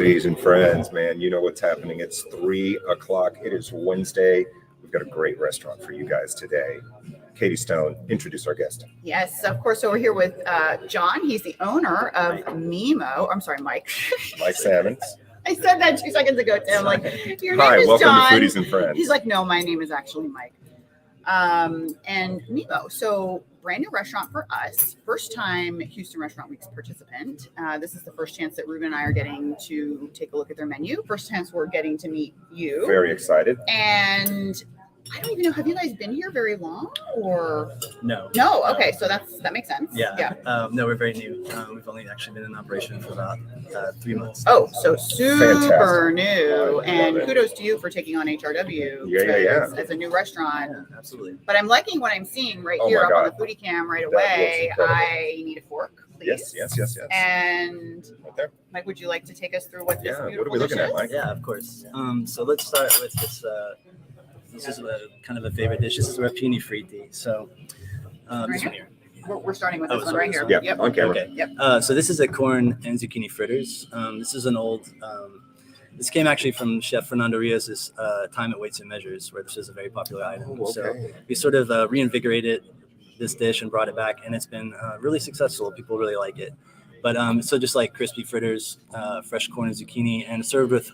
Foodies and friends, man, you know what's happening. It's 3 o'clock. It is Wednesday. We've got a great restaurant for you guys today. Katie Stone, introduce our guest. Yes, of course. So we're here with John. He's the owner of Mimo. I'm sorry, Mike. Mike Salmons. I said that 2 seconds ago to him. Like, your name Hi, is welcome John. to Foodies and Friends. He's like, no, my name is actually Mike. And Mimo. So brand new restaurant for us. First time Houston Restaurant Week's participant. This is the first chance that Ruben and I are getting to take a look at their menu. First chance we're getting to meet you. Very excited. And I don't even know. Have you guys been here very long, or no? No. Okay, so that makes sense. Yeah. No, we're very new. We've only actually been in operation for about 3 months. Oh, so super Fantastic. new. I And love it. kudos to you for taking on HRW. Yeah. As a new restaurant. Yeah, absolutely. But I'm liking what I'm seeing right Oh here my up on the God. foodie cam right That looks away. incredible. I need a fork, please. Yes. And Right there. Mike, would you like to take us through what this Yeah, what are beautiful we looking dish at, is? Mike? Yeah, of course. So let's start with this. This is kind of a favorite dish. This is rapini fritti. So this one here. We're starting with Oh, this one sorry, right here. this Yeah, Yep. on camera. Okay. Yep. So this is a corn and zucchini fritters. This is an old. This came actually from Chef Fernando Rios' time at Weights and Measures, where this is a very popular item. Oh, So okay. we sort of reinvigorated this dish and brought it back, and it's been really successful. People really like it. But so just like crispy fritters, fresh corn and zucchini, and served with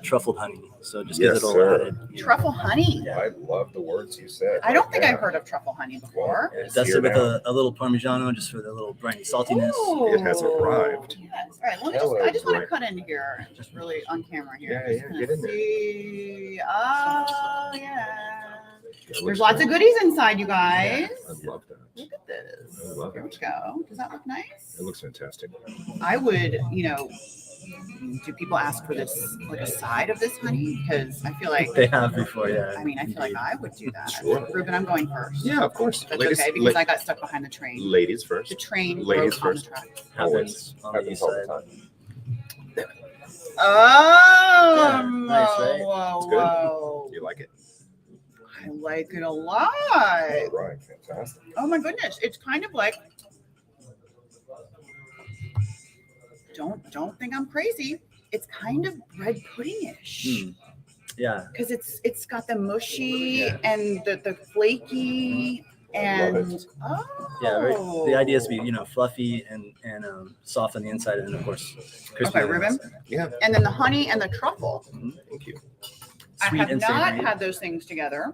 truffled honey. So just Yes, gives it a sir. little added. Truffle honey. I love the words you said. I don't think Yeah. I've heard of truffle honey before. It's Dusted here with now. a little Parmigiano just for the little briny saltiness. Ooh. It has arrived. Yes. All right. Let me Hello, I just want to Brian. cut in here, just really on camera here. Yeah, Just yeah, gonna get in there. See. Oh, yeah. It There's looks lots of good. goodies inside, you guys. I love that. Look at this. I love Here we it. go. Does that look nice? It looks fantastic. I would, do people ask for this, like a side of this honey? Because I feel like, They have before, yeah. I mean, I feel like I would do that. Sure. Ruben, I'm going first. Yeah, of course. That's Ladies, okay, because I got stuck behind the train. ladies first. The train Ladies broke on the first. tracks. Happens on the Happens east all the side. time. Oh, Yeah, nice, right? whoa, It's good. whoa. You like it? I like it a lot. All right, fantastic. Oh my goodness, it's kind of like. Don't think I'm crazy. It's kind of bread pudding-ish. Yeah. Because it's got the mushy Yeah. and the flaky and Yeah, the idea is to be, fluffy and soft on the inside, and then of course crispy. Okay, on the Ruben? outside. Yeah, and then the honey and the truffle. thank you. Sweet I have and not savory. had those things together.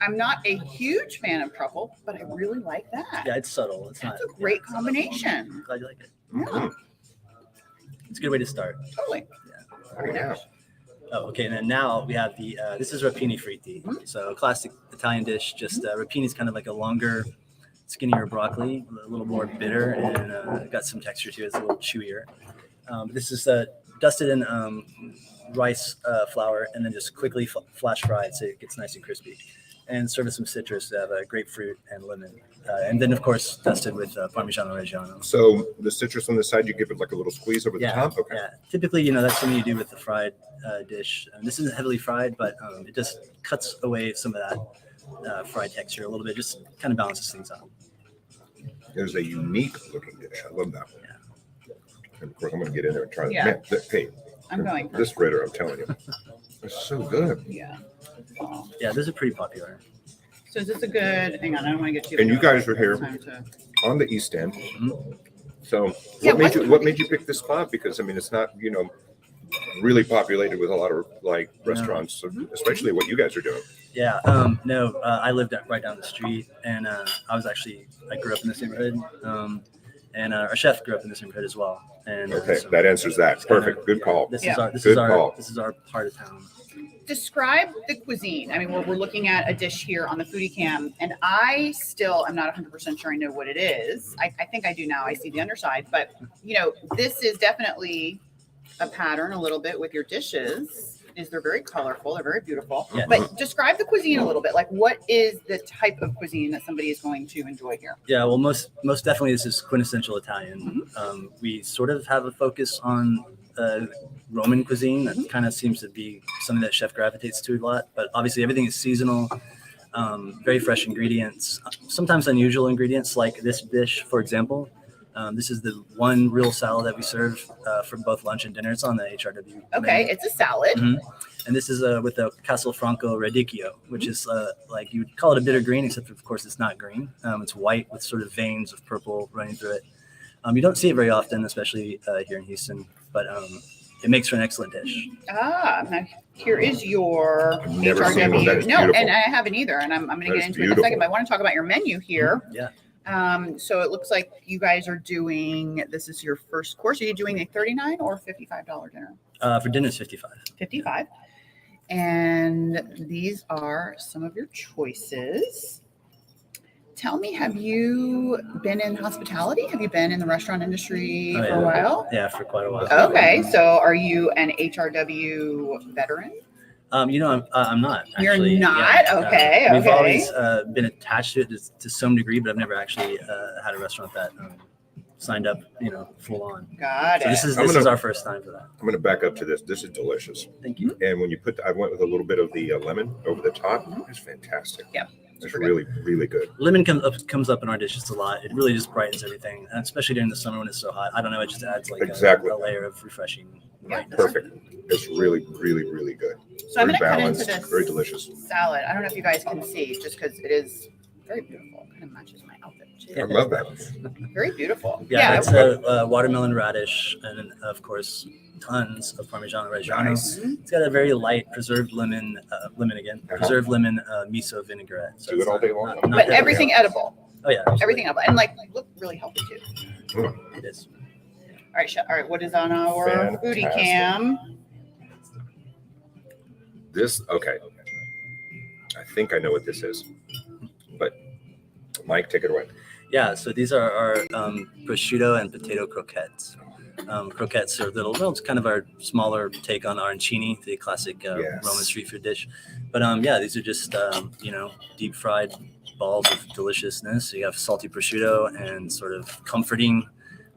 I'm not a huge fan of truffle, but I really like that. Yeah, it's subtle. It's That's not. a great yeah, combination. I'm glad you like it. Yeah, It's a good way to start. totally. Very nice. Oh, okay. And then now we have the this is rapini fritti. So a classic Italian dish. Just rapini is kind of like a longer, skinnier broccoli, a little more bitter, and got some texture to it. It's a little chewier. This is dusted in rice flour and then just quickly flash fried so it gets nice and crispy. And serve with some citrus. They have grapefruit and lemon. And then, of course, dusted with Parmigiano Reggiano. So the citrus on the side, you give it like a little squeeze over the top? Okay. Yeah. Typically, that's something you do with the fried dish. This isn't heavily fried, but it just cuts away some of that fried texture a little bit. Just kind of balances things out. There's a unique looking dish. I love that one. Yeah. And of course, I'm going to get in there and try it. Yeah. Man, hey, I'm going this first. fritter, I'm telling you, it's so good. Yeah. Yeah, those are pretty popular. So is this a good? Hang on, I don't want to get too. And you guys are here Time to- on the East End. So Yeah, what made you pick this spot? Because I mean, it's not, really populated with a lot of like restaurants, so especially what you guys are doing. Yeah. No, I lived right down the street, and I grew up in this neighborhood, and our chef grew up in this neighborhood as well. And Okay, so that answers that. it's kinda- Perfect. Good call. This Yeah. is our this Good is our call. this is our part of town. Describe the cuisine. I mean, we're looking at a dish here on the foodie cam, and I still am not 100% sure I know what it is. I think I do now. I see the underside, but this is definitely a pattern a little bit with your dishes. They're very colorful. They're very beautiful. Yeah. But describe the cuisine a little bit. Like, what is the type of cuisine that somebody is going to enjoy here? Yeah, well, most definitely this is quintessential Italian. We sort of have a focus on Roman cuisine. That kind of seems to be something that chef gravitates to a lot. But obviously, everything is seasonal. Very fresh ingredients. Sometimes unusual ingredients, like this dish, for example. This is the one real salad that we serve for both lunch and dinner. It's on the HRW. Okay, menu. it's a salad. Mhm. And this is with a Castelfranco radicchio, which is like you would call it a bitter green, except of course it's not green. It's white with sort of veins of purple running through it. You don't see it very often, especially here in Houston, but it makes for an excellent dish. Now here is your I've never seen one that is No, beautiful. and I haven't either, and I'm going to That get is into it in a beautiful. second. But I want to talk about your menu here. Yeah. So it looks like you guys are doing. This is your first course. Are you doing a $39 or $55 dinner? For dinner, it's 55. 55. And these are some of your choices. Tell me, have you been in hospitality? Have you been in the restaurant industry for a while? Yeah, for quite a while. Okay, so are you an HRW veteran? I'm not. You're Actually. not? Okay, We've okay. always been attached to it to some degree, but I've never actually had a restaurant that signed up, full on. Got So it. this I'm is gonna- our first time for that. I'm going to back up to this. This is delicious. Thank you. And when you I went with a little bit of the lemon over the top. It's fantastic. Yeah, It's super really, really good. Lemon comes up in our dishes a lot. It really just brightens everything, and especially during the summer when it's so hot. I don't know, it just adds like Exactly. a layer of refreshing brightness. Perfect. It's really, really, really good. So I'm Very going to cut into balanced. this Very delicious. salad. I don't know if you guys can see, just because it is very beautiful. Kind of matches my outfit too. I love that. Very beautiful. Yeah, it's a watermelon radish, and then, of course, tons of Parmigiano Reggiano. Nice. It's got a very light preserved lemon, preserved lemon miso vinaigrette. So Do it's it all not- day long. not But heavy. everything edible. Oh yeah, absolutely. Everything edible. And like look really healthy too. It is. All right, what is on our foodie Fantastic. cam? Okay. I think I know what this is. But Mike, take it away. Yeah, so these are our prosciutto and potato croquettes. Croquettes are well, it's kind of our smaller take on arancini, the classic Yes. Roman street food dish. But these are just deep fried balls of deliciousness. So you have salty prosciutto and sort of comforting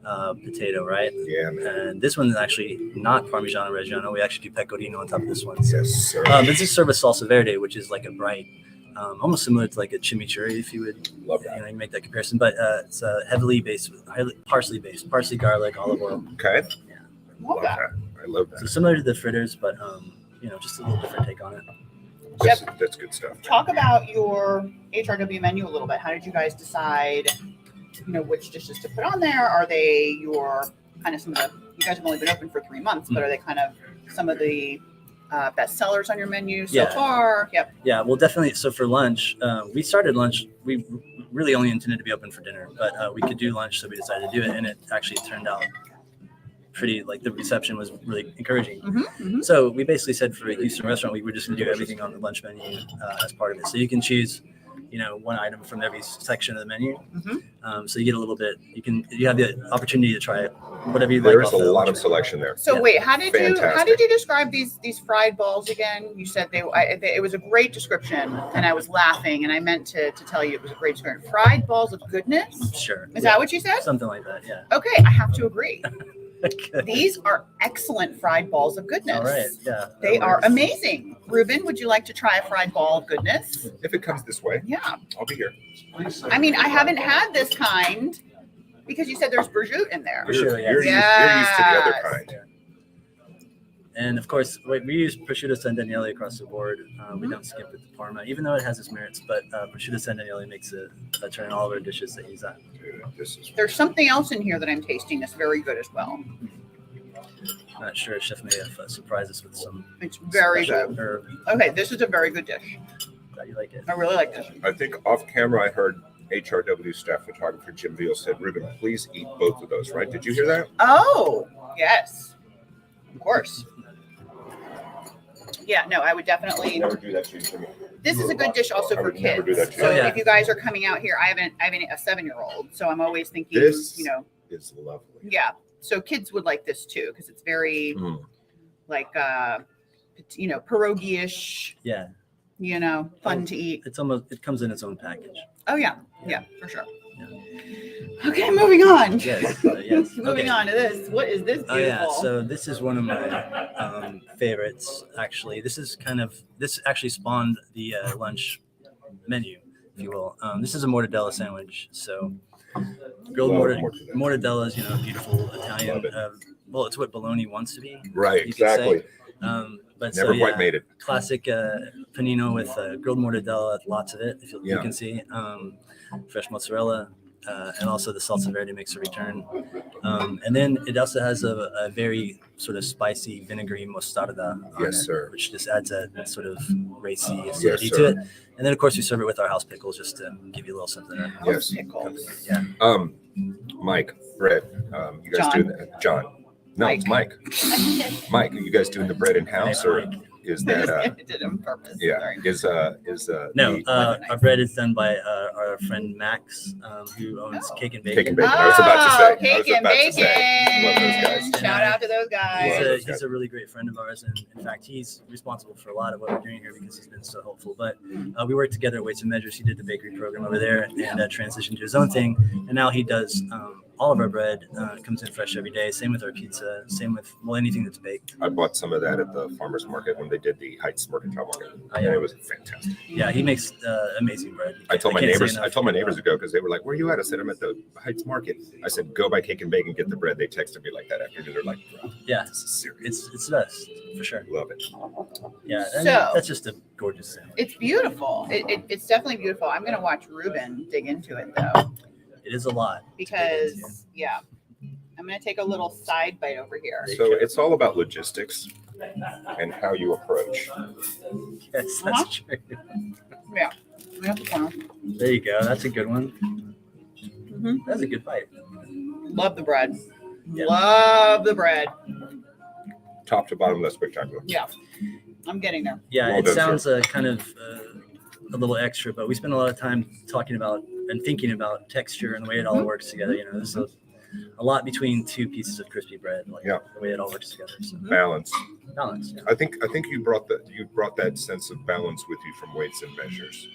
potato, right? Yeah, man. And this one is actually not Parmigiano Reggiano. We actually do pecorino on top of this one. So, Yes, sir. this is served with salsa verde, which is like a bright, almost similar to like a chimichurri, if you would, Love that. you make that comparison. But it's heavily parsley based, parsley, garlic, olive oil. Okay. Love that. I love So that. similar to the fritters, but just a little different take on it. That's good stuff. Talk about your HRW menu a little bit. How did you guys decide, which dishes to put on there? Are they your kind of some of the, you guys have only been open for 3 months, but are they kind of some of the best sellers on your menu so Yeah. far? Yep. Yeah, well, definitely. So for lunch, we started lunch. We really only intended to be open for dinner, but we could do lunch, so we decided to do it, and it actually turned out pretty. Like the reception was really encouraging. Mm-hmm. So we basically said for a Houston restaurant, we were just going to do everything on the lunch menu as part of it. So you can choose, one item from every section of the menu. Mhm. So you get a little bit. You have the opportunity to try whatever you like. There's off a the lot lunch of menu. selection there. So Yeah. wait, how did Fantastic. you describe these fried balls again? You said it was a great description, and I was laughing, and I meant to tell you it was a great description. Fried balls of goodness. Sure. Is that what you said? Something like that? Yeah. Okay, I have to agree. Okay. These are excellent fried balls of goodness. All right. Yeah. They that are works. amazing. Ruben, would you like to try a fried ball of goodness? If it comes this way, Yeah. I'll be here. I mean, I haven't had this kind because you said there's prosciutto in there. For sure, yeah. You're used to the other Yes. kind. And of course, we use prosciutto San Daniele across the board. We Mhm. don't skip with the Parma, even though it has its merits. But prosciutto San Daniele makes a turn in all of our dishes that use that. Dude, this is There's something else in here that I'm tasting that's very good as well. Not sure if Chef may have surprised us with some It's very special good. herb. Okay, this is a very good dish. Glad you like it. I really like this. I think off camera, I heard HRW staff photographer Jim Veal said, Ruben, please eat both of those, right? Did you hear that? Oh, yes. Of course. Yeah, no, I would definitely. Never do that to you, Jimmy. This is a good dish also I for would never kids. do that to you. So Oh, yeah. if you guys are coming out here, I have a 7-year-old, so I'm always thinking, This- It's lovely. yeah. So kids would like this too because it's very Mm. like pierogi-ish, Yeah, fun to eat. it comes in its own package. Oh yeah, for sure. Okay, moving on. Yes, yes. Moving Okay. on to this. What is this beautiful? Oh yeah, so this is one of my favorites. Actually, this actually spawned the lunch menu, if you will. This is a mortadella sandwich. So Grilled Love mortadella is, beautiful Italian. Love it. Well, it's what bologna wants to be. Right, you could say. exactly. But Never quite made it. Classic panino with grilled mortadella, lots of it, if you Yeah. can see. Fresh mozzarella, and also the salsa verde makes a return. And then it also has a very sort of spicy, vinegary mostarda on Yes, it, sir. which just adds a sort of racy Yes, acidity to sir. it. And then, of course, we serve it with our house pickles just to give you a little something. Yes. Pickles. Yeah. Mike, Brett, you guys John. doing that? John. No, it's Mike. Mike, are you guys doing the bread in house, or is I that did it on purpose. yeah? Sorry. Is No, the our bread is done by our friend Max, who owns Cake and Bacon. Cake and Bacon? I was about to say. Oh, Cake and Bacon. Love those guys. Shout out to those guys. He's a really great friend of ours, and in fact, he's responsible for a lot of what we're doing here because he's been so helpful. But we worked together at Weights and Measures. He did the bakery program over there and transitioned to his own thing, and now he does all of our bread. Comes in fresh every day. Same with our pizza. Same with anything that's baked. I bought some of that at the farmers market when they did the Heights Mercantile Market, Oh, yeah. and it was fantastic. Yeah, he makes amazing bread. I told my can't say neighbors. enough. I told my neighbors to go because they were like, "Where are you at?" I said, "I'm at the Heights Market." I said, "Go buy Cake and Bacon, get the bread." They texted me like that after. They're like, "Bro, Yeah, this is serious." it's the best for sure. Love it. Yeah, and So- that's just a gorgeous sandwich. It's beautiful. It's definitely beautiful. I'm gonna watch Ruben dig into it though, It is a lot because I'm gonna take a little side bite over here. So it's all about logistics and how you approach. Yes, that's true. Yeah. That's the one. There you go. That's a good one. Mhm. That's a good bite. Love the bread. Yeah. Love the bread. Top to bottom, that's spectacular. Yeah. I'm getting there. Yeah, Well it done, sounds kind of a little extra, but we spend a lot of time talking about and thinking about texture and the way it all works together. There's a lot between two pieces of crispy bread, like Yeah. the way it all works together. So Balance. balance. Yeah. I think you brought that sense of balance with you from Weights and Measures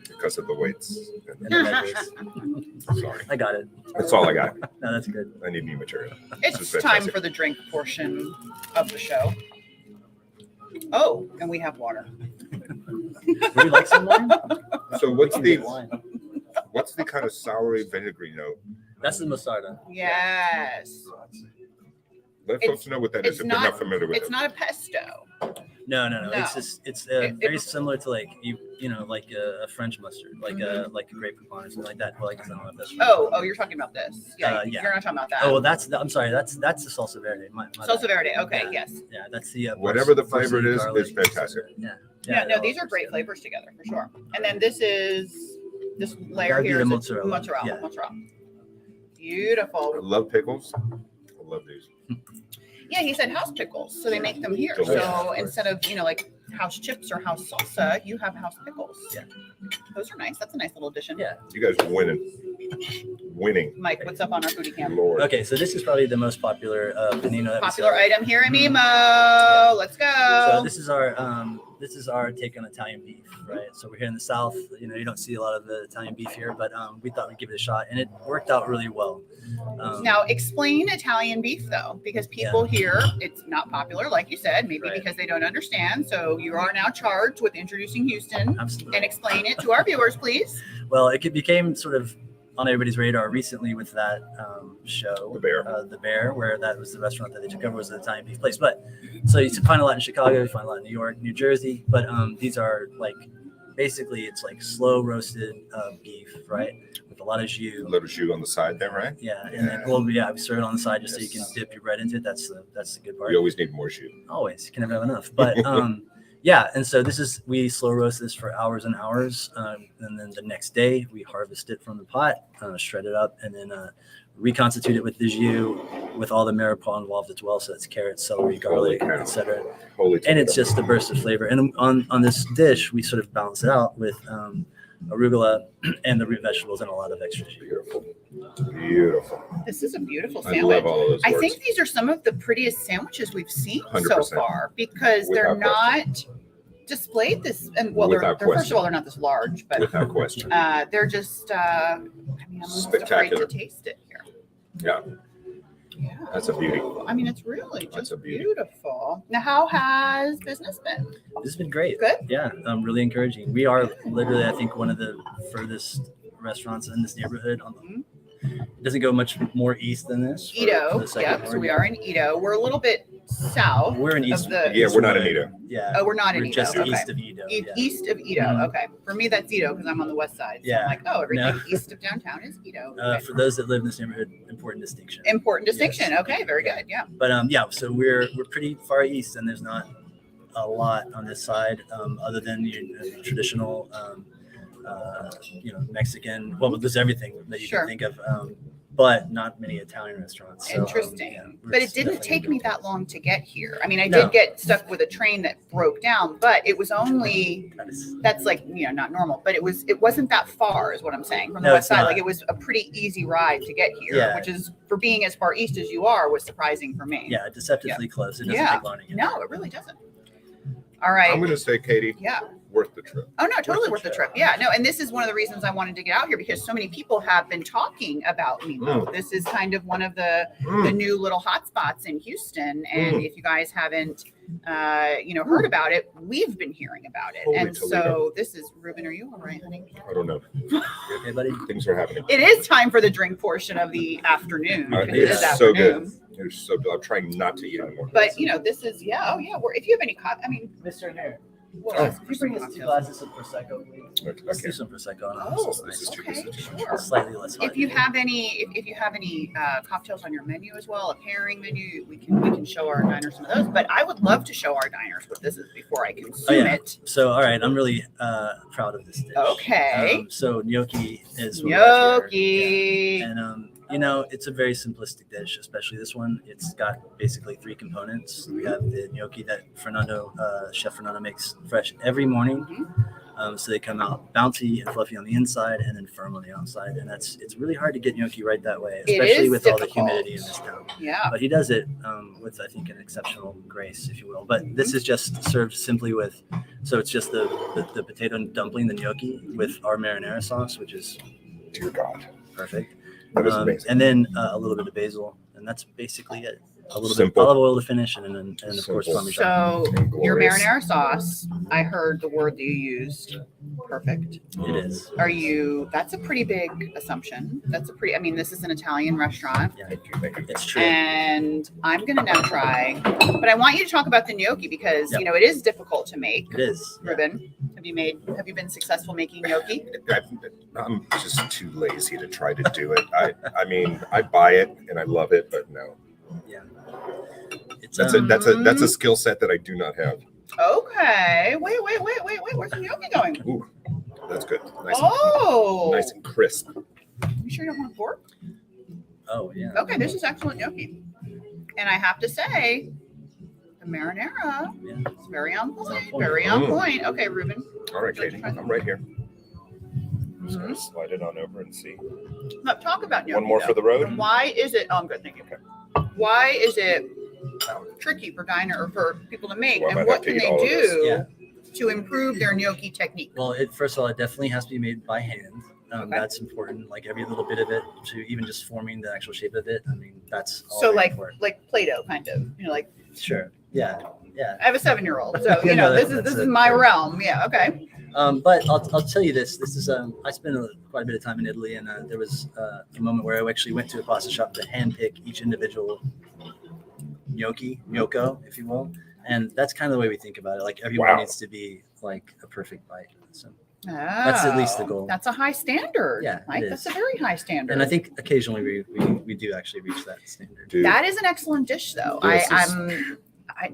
because of the weights. And the measures. Sorry, I got it. that's all I got. No, that's good. I need new material. It's This is time fantastic. for the drink portion of the show. Oh, and we have water. Would you like some wine? So what's We can get the wine. kind of soury vinegary note? That's the mostarda. Yes. Let It's- folks know what that is it's if they're not- not familiar with It's it. not a pesto. No. No. It's It- very similar to like like a French mustard, like a grape poupon or something like that. Well, I guess I don't know if that's Oh, you're talking about this. Yeah, Yeah. you're not talking about that. Oh, well, I'm sorry. That's the salsa verde. My Salsa bad. verde. Okay, Yeah. yes. Yeah, that's the Whatever the flavor parsley, is garlic, fantastic. Yeah. Yeah, no, it these all are great works flavors together for sure. And then this layer That'd be here the is mozzarella. mozzarella. Yeah. Mozzarella. I Beautiful. love pickles. I love these. Yeah, he said house pickles, so they make them here. Delicious. So instead of like house chips or house salsa, you have house pickles. Yeah. Those are nice. That's a nice little addition. Yeah. You guys are winning. Mike, what's up on our foodie cam? Lord. Okay, so this is probably the most popular panino that we Popular sell. item here at Mimo. Let's go. So this is our take on Italian beef, right? So we're here in the South. You don't see a lot of the Italian beef here, but we thought we'd give it a shot, and it worked out really well. Now explain Italian beef though, because people here, it's not popular, like you said, maybe Right. because they don't understand. So you are now charged with introducing Houston Absolutely. and explain it to our viewers, please. Well, it became sort of on everybody's radar recently with that show, The Bear. where that was the restaurant that they took over, was an Italian beef place. But so you find a lot in Chicago, you find a lot in New York, New Jersey, but these are basically it's like slow roasted beef, right, with a lot of jus. A little jus on the side there, right? Yeah, and then we serve it on the side just so you can dip your bread into it. That's the good part. You always need more jus. Always, you can never have enough. But yeah, and so we slow roast this for hours and hours, and then the next day we harvest it from the pot, shred it up, and then reconstitute it with the jus with all the mirepoix involved as well. So that's carrots, celery, garlic, Holy cow. etc. Holy And it's tomato. just a burst of flavor. And on this dish, we sort of balance it out with arugula and the root vegetables and a lot of extra jus. Beautiful. Beautiful. This is a beautiful I sandwich. love all of those I words. think these are some of the prettiest sandwiches we've seen so 100%. far because they're Without not displayed this. And well, they're Without first question. of all, they're not this large, but Without question. they're just. I'm almost afraid Spectacular. to taste it here. Yeah, Yeah. that's a beauty. I mean, it's really That's just a beauty. beautiful. Now, how has business been? This has been great. Good? Yeah, really encouraging. We are literally, I think, one of the furthest restaurants in this neighborhood on doesn't go much more east than this. for Ito. the second Yep. So one. we are in Ito. We're a little bit south. We're in of east. the- Yeah, we're not in Ito. Yeah. Oh, we're not in We're Ito. just Okay. east of Ito. Yeah. East of Ito. Mhm. Okay. For me, that's Ito because I'm on the west side. So Yeah. I'm like, oh, everything No. east of downtown is Ito. Okay. For those that live in this neighborhood, important distinction. Important distinction. Yes. Okay. Very good. Yeah. But so we're pretty far east, and there's not a lot on this side other than your traditional, Mexican. Well, there's everything that you Sure. can think of, but not many Italian restaurants. So, Interesting. we're But it didn't definitely take me doing that long to get here. I mean, I No. did get stuck with a train that broke down, but it was only that is- that's like not normal, but it wasn't that far is what I'm saying from the No, west it's side. not. Like it was a pretty easy ride to get here, Yeah. which is for being as far east as you are was surprising for me. Yeah, deceptively close. It doesn't Yeah. take long to get. No, it really doesn't. All right. I'm going to say, Katie, Yeah. worth the trip. Oh no, totally worth the the trip. Yeah, no, and this is one of the reasons I wanted to get out here because so many people have been talking about Mimo. This is kind of one of the new little hotspots in Houston, and if you guys haven't, heard about it, we've been hearing about it. Holy And Toledo. so this is Ruben. Are you all right, honey? I don't know. Okay, buddy. Things are happening. It is time for the drink portion of the afternoon. It because is is so good. afternoon. It is so good. I'm trying not to eat anymore. But this is if you have any Mr. Here. what Oh. else? Could you bring us 2 glasses of prosecco, please? Okay. Let's do some prosecco on Oh, This is too okay, good. sure. slightly less hot. If you have any, if you have any cocktails on your menu as well, a pairing menu, we can show our diners some of those. But I would love to show our diners what this is before I consume it. So, all right, I'm really proud of this dish. Okay. So gnocchi is what we have here. Gnocchi. Yeah. And it's a very simplistic dish, especially this one. It's got basically 3 components. We have the gnocchi that Chef Fernando makes fresh every morning. So they come out bouncy and fluffy on the inside and then firm on the outside. And it's really hard to get gnocchi right that way, It especially is with all the difficult. humidity in this town. Yeah. But he does it with, I think, an exceptional grace, if you will. But this is just served simply with, so it's just the potato dumpling, the gnocchi, with our marinara sauce, which is Dear God. perfect. That is amazing. And then a little bit of basil, and that's basically it. A little Simple. bit of olive oil to finish, and of course Simple. Parmesan. So And your glorious. marinara sauce, I heard the word that you used. Perfect. It is. That's a pretty big assumption. This is an Italian restaurant. Yeah, Thank you. Thank you. it's true. And I'm going to now try, but I want you to talk about the gnocchi because, Yep. it is difficult to make. It is. Yeah. Ruben, have you been successful making gnocchi? I'm just too lazy to try to do it. I buy it and I love it, but no. Yeah. It's That's a skill set that I do not have. Okay. Wait. Where's the gnocchi going? Ooh, that's good. Nice, nice and crisp. You sure you don't want pork? Oh yeah. Okay, this is excellent gnocchi. And I have to say, the marinara Yeah. is very on point. point. Very on point. Okay, Ruben. All right, Katie, I'm right here. I'm just gonna slide it on over and see. Look, talk about gnocchi. One more though. for the road. Why is it? Oh, I'm good. Thank you. Okay. Why is it tricky for diner or for people to make? Well, I And might what have to can eat they all of this. do Yeah. to improve their gnocchi technique? Well, first of all, it definitely has to be made by hand. Okay. That's important. Like every little bit of it, to even just forming the actual shape of it. That's all So very like important. Play-Doh, kind of. Like Sure. Yeah. I have a 7-year-old, so No, this that's is it. my realm. Yeah. Okay. But I'll tell you this. This is I spent quite a bit of time in Italy, and there was a moment where I actually went to a pasta shop to handpick each individual gnocco, if you will. And that's kind of the way we think about it. Like everyone Wow. needs to be like a perfect bite. So, That's at least the goal. That's a high standard. Yeah, Right? it That's is. a very high standard. and I think occasionally we do actually reach that standard. Dude, that is an excellent dish, though. This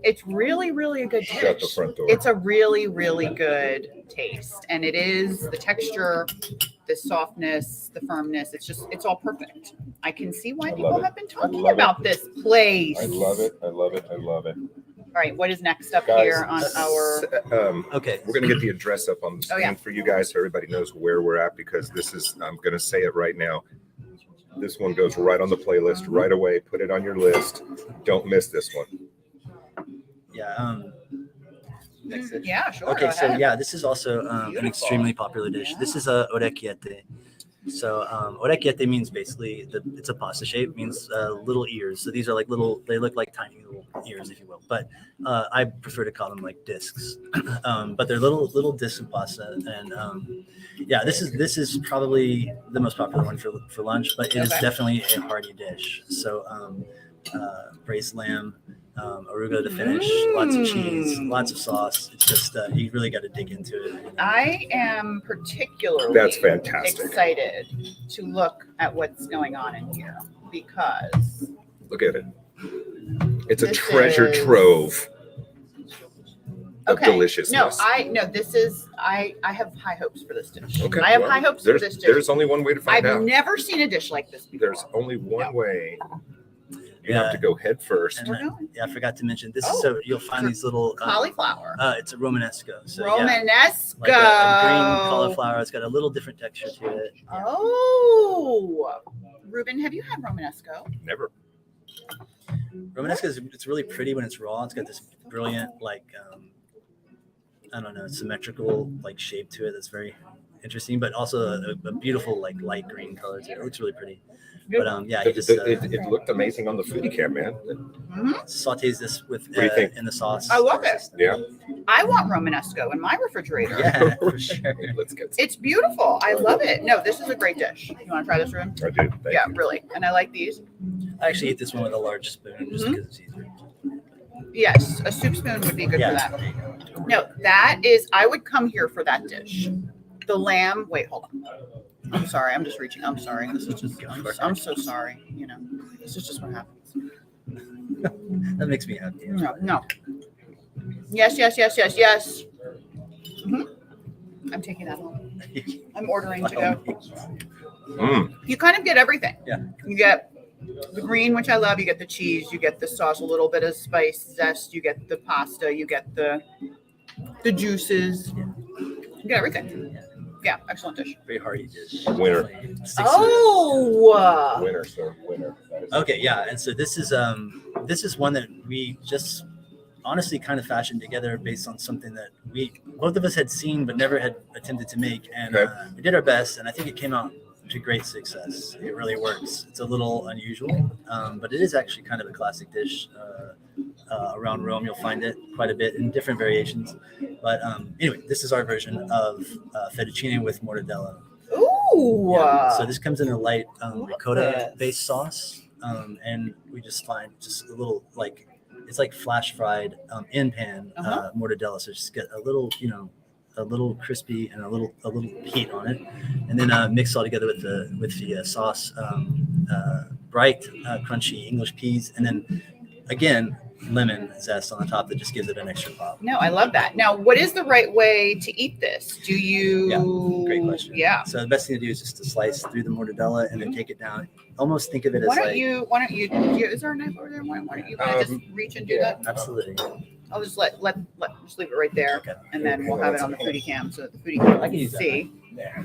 It's really, really a good shut the dish. front door. It's a really, really good taste, and it is the texture, the softness, the firmness. It's all perfect. I can see why I people love it. have been talking love it. about this place. I love it. I love it. I love it. All right, what is next up Guys, here on our? Okay. We're gonna get the address up on the Oh, screen yeah. for you guys, so everybody knows where we're at. Because this is, I'm gonna say it right now. This one goes right on the playlist right away. Put it on your list. Don't miss this one. Yeah. Next dish. Yeah, sure. Okay, go so ahead. yeah, this is also an Beautiful. extremely popular dish. This is a orecchiette. So orecchiette means basically it's a pasta shape, means little ears. So these are like they look like tiny little ears, if you will. But I prefer to call them like discs. But they're little discs of pasta. And yeah, this is probably the most popular one for lunch, but it is definitely a hearty dish. So braised lamb, arugula to finish, lots of cheese, lots of sauce. It's just you really got to dig into it. I am particularly That's fantastic. excited to look at what's going on in here because Look at it. It's a This treasure is- trove of okay. deliciousness. This is I have high hopes for this dish. Okay, I have well, high hopes for this dish. There's only one way to find I've out. never seen a dish like this before. There's only one No. way. You have to go head first. And We're going. yeah, I forgot to mention this. Oh, So you'll find these little Cauliflower. it's a Romanesco. So yeah, Romanesco. like a green cauliflower. It's got a little different texture to it. Yeah. Oh, Ruben, have you had Romanesco? Never. Romanesco it's really pretty when it's raw. It's got this brilliant like I don't know, symmetrical like shape to it that's very interesting, but also a beautiful like light green color to it. It looks really pretty. But yeah, you just It looked amazing on the foodie cam, man. sautés this with What do you think? in the sauce. I love it. Yeah. I want Romanesco in my refrigerator. Yeah, for sure. Let's get. It's beautiful. I love it. No, this is a great dish. You want to try this, Ruben? I do. Thank Yeah, you. really. And I like these. I actually eat this one with a large spoon just because it's easier. Yes, a soup spoon would be good for that. There you go. No, that is, I would come here for that dish. The lamb, wait, hold on. I'm sorry, I'm just reaching. I'm sorry. This is just, I'm so sorry. You know, this is just what happens. That makes me happy. No. Yes. Mhm. I'm taking that home. I'm ordering to go. Mm. You kind of get everything. Yeah. You get the green, which I love. You get the cheese. You get the sauce, a little bit of spice zest. You get the pasta. You get the juices. You get everything. Yeah, excellent dish. Very hearty dish. Winner. Definitely sticks to it. Oh, Winner, sir. Winner. That is- Okay, yeah, and so this is one that we just honestly kind of fashioned together based on something that we both of us had seen but never had attempted to make, and Okay. we did our best, and I think it came out to great success. It really works. It's a little unusual, but it is actually kind of a classic dish. Around Rome, you'll find it quite a bit in different variations. But anyway, this is our version of fettuccine with mortadella. ooh. Yeah, so this comes in a light Love ricotta-based this. sauce, and we just find just a little like it's like flash fried in pan mortadella. So just get a little, a little crispy and a little heat on it, and then mix all together with the sauce, bright crunchy English peas, and then again lemon zest on the top that just gives it an extra pop. No, I love that. Now, what is the right way to eat this? Do you? Yeah, great question. Yeah. So the best thing to do is just to slice through the mortadella and then take it down. Almost think of it as Why don't like you? Is there a knife over there? Why don't you guys just reach and do that? absolutely. I'll just let just leave it right there, Okay. and then we'll have it on the foodie cam so that the foodie cam I can can use that. see. Yeah.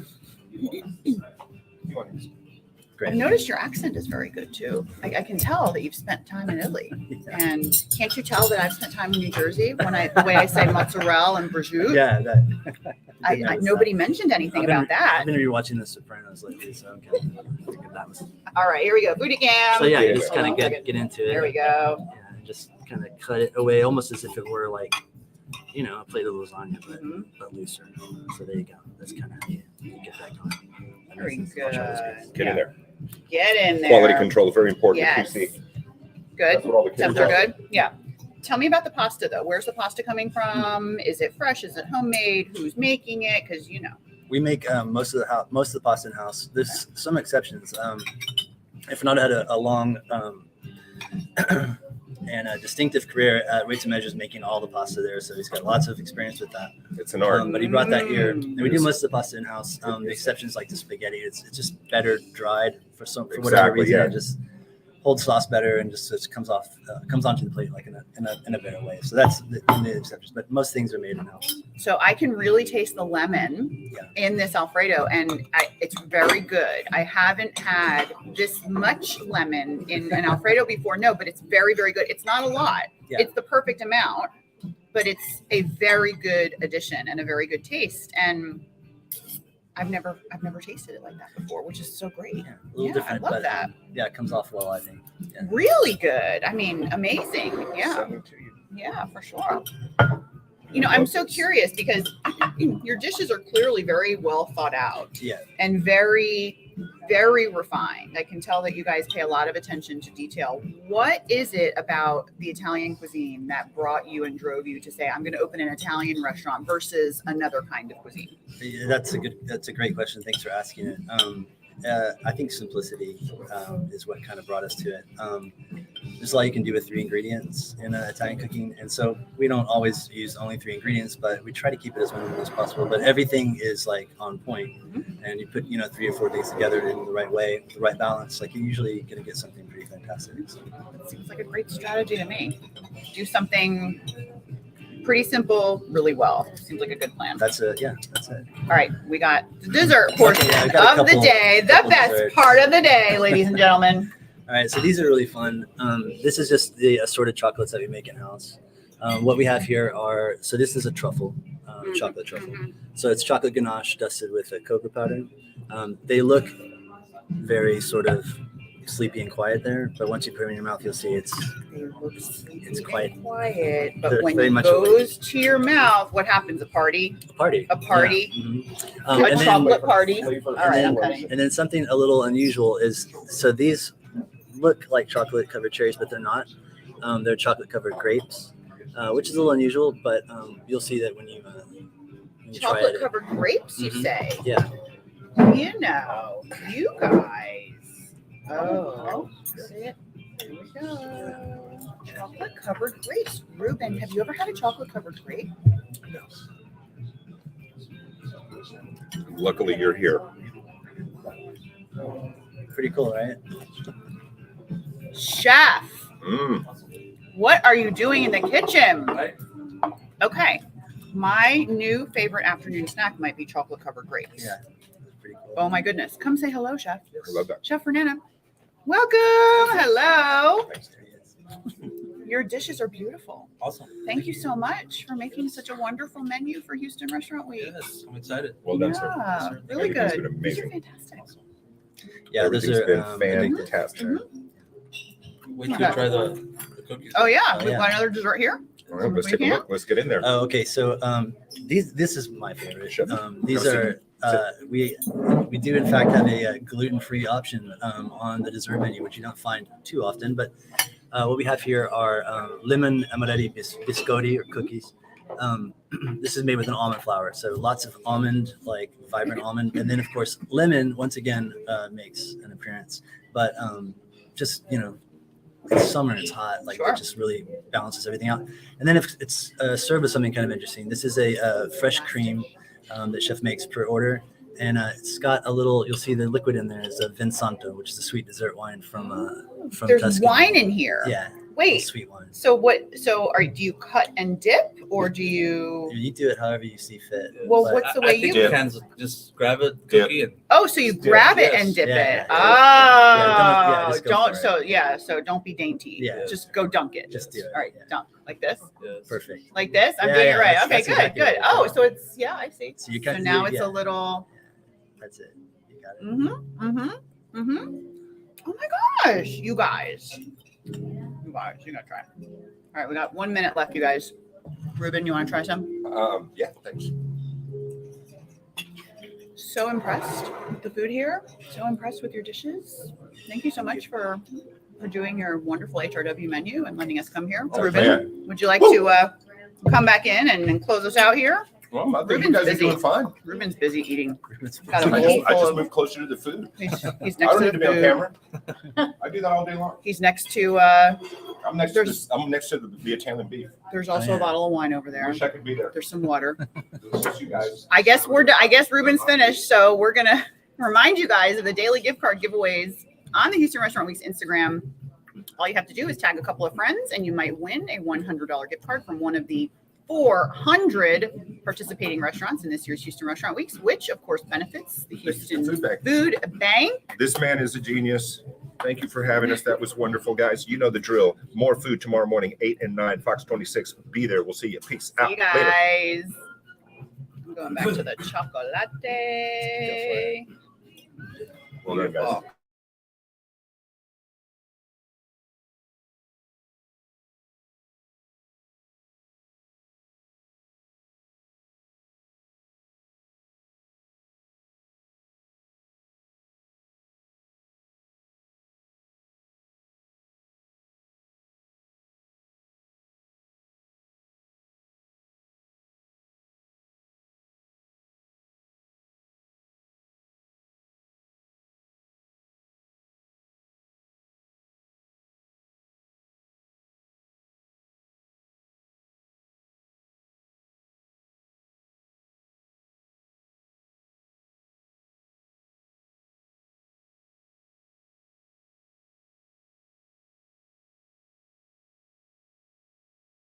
Great. I've noticed your accent is very good too. I can tell that you've spent time in Italy, Yeah. and can't you tell that I've spent time in New Jersey when the way I say mozzarella and prosciutto? Yeah, that. Nobody mentioned anything about that. I've been rewatching The Sopranos lately, so I'm kind of thinking that was. All right, here we go. Foodie cam. So yeah, you Yeah. just kind Hold of on a get second. into it. There we go. Yeah, and just kind of cut it away, almost as if it were like, a plate of lasagna, Mhm. but looser. So there you go. That's kind of how you get that going. Very I'll try this good. Get in there. Get in there. Quality control is very important. Yes. QC. Good. That's what all the kids Temps are are. good. Yeah. Tell me about the pasta though. Where's the pasta coming from? Is it fresh? Is it homemade? Who's making it? Because We make most of the pasta in house. There's some exceptions. If not had a long and a distinctive career at Weights and Measures making all the pasta there, so he's got lots of experience with that. It's an art. But he brought that here, and we do most of the pasta in house. The exceptions like the spaghetti, it's just better dried for whatever Exactly, reason. yeah. It just holds sauce better and just comes onto the plate like in a better way. So that's the exceptions. But most things are made in house. so I can really taste the lemon in this Alfredo, and it's very good. I haven't had this much lemon in an Alfredo before. No, but it's very, very good. It's not a lot. Yeah. It's the perfect amount, but it's a very good addition and a very good taste. And I've never tasted it like that before, which is so great. Yeah, a little different, I love but that. Yeah, it comes off well, I think. Yeah. Really good. I mean, amazing. Yeah. Sending to you. Yeah, for sure. You know, I'm so curious because your dishes are clearly very well thought out. Yeah. And very, very refined. I can tell that you guys pay a lot of attention to detail. What is it about the Italian cuisine that brought you and drove you to say, I'm going to open an Italian restaurant versus another kind of cuisine? Yeah, that's a great question. Thanks for asking it. I think simplicity is what kind of brought us to it. There's a lot you can do with 3 ingredients in Italian cooking, and so we don't always use only 3 ingredients, but we try to keep it as minimal as possible. But everything is like on point, and you put 3 or 4 things together in the right way, with the right balance. Like you're usually going to get something pretty fantastic. So. That seems like a great strategy to me. Do something pretty simple, really well. Seems like a good plan. That's it. All right, we got the dessert portion I got a of the day, the best desserts. part of the day, ladies and gentlemen. All right, so these are really fun. This is just the assorted chocolates that we make in house. What we have here so this is a truffle, chocolate truffle. So it's chocolate ganache dusted with a cocoa powder. They look very sort of sleepy and quiet there, but once you put them in your mouth, you'll see it's quite quiet. But They're when very it much goes to your mouth, what happens? A party? a party. A party? Yeah. A And then- chocolate party? All and right, then, I'm cutting. and then something a little unusual is, so these look like chocolate covered cherries, but they're not. They're chocolate covered grapes, which is a little unusual, but you'll see that when you try Chocolate it. covered grapes, you say? Yeah. You know, you guys. Oh, here we go. Chocolate covered grapes. Ruben, have you ever had a chocolate covered grape? Luckily, you're here. Pretty cool, right? Chef, what are you doing in the kitchen? Okay. My new favorite afternoon snack might be chocolate covered grapes. Yeah. Pretty cool. Oh my goodness. Come say hello, Chef. I love that. Chef Fernanda. Welcome. Hello. Thanks, Terry. Your dishes are beautiful. Awesome. Thank you so much for making such a wonderful menu for Houston Restaurant Week. Yes, I'm excited. Well done, Yeah, sir. really Everything's good. been These are amazing. fantastic. Yeah, those Everything's are been fantastic. Wait till you try the cookies. Oh yeah, Oh, we've yeah. got another dessert here. All right, let's take a look. Let's get in there. Oh, okay. So this is my favorite. Sure. These Go are we do in fact have a gluten-free option on the dessert menu, which you don't find too often. But what we have here are lemon amaretti biscotti or cookies. This is made with an almond flour, so lots of almond, like vibrant almond, and then of course lemon once again makes an appearance. But just it's summer, it's hot, like Sure. it just really balances everything out. And then if it's served with something kind of interesting, this is a fresh cream that chef makes per order, and it's got a little. You'll see the liquid in there is a Vinsanto, which is a sweet dessert wine from There's Tuscany. wine in here. Yeah, Wait. sweet wine. So what? So do you cut and dip, or do you? You do it however you see fit. Well, but- what's the I way think you? you can just grab a cookie and Oh, so you grab it and dip Yeah, it. yeah. Oh, just go don't. for it. So don't be dainty. Yeah. Just go dunk it. Just do it. All right, Yeah. dunk like this. yes. Perfect. Like this. I'm Yeah, doing yeah, it right. that's- Okay, that's good, exactly good. it. Oh, so it's I see. So you So cut. now it's yeah, a little. That's it. You got it. Oh my gosh, you guys. You gotta try. All right, we got 1 minute left, you guys. Ruben, you want to try some? Yeah, thanks. So impressed with the food here. So impressed with your dishes. Thank you so much for doing your wonderful HRW menu and letting us come here. Oh, Ruben, man. would you like to come back in and close us out here? Well, I think Ruben's you guys busy. are doing fine. Ruben's busy eating. It's Got a I bowl just full of. moved closer to the food. He's I next don't to need the to be on food. camera. I do that all day long. He's next to. I'm next to this. I'm next to the Italian beef. There's also yeah. a bottle of wine over there. Wish I could be there. There's some water. It's just you guys. I guess Ruben's finished, so we're gonna remind you guys of the daily gift card giveaways on the Houston Restaurant Week's Instagram. All you have to do is tag a couple of friends, and you might win a $100 gift card from one of the 400 participating restaurants in this year's Houston Restaurant Weeks, which of course benefits the Houston Food bank. Food Bank. This man is a genius. Thank you for having us. That was wonderful, guys. You know the drill. More food tomorrow morning, 8 and 9, Fox 26. Be there. We'll see you. Peace out. You Later. guys. Going back to the chocolate. Well done, guys. Oh,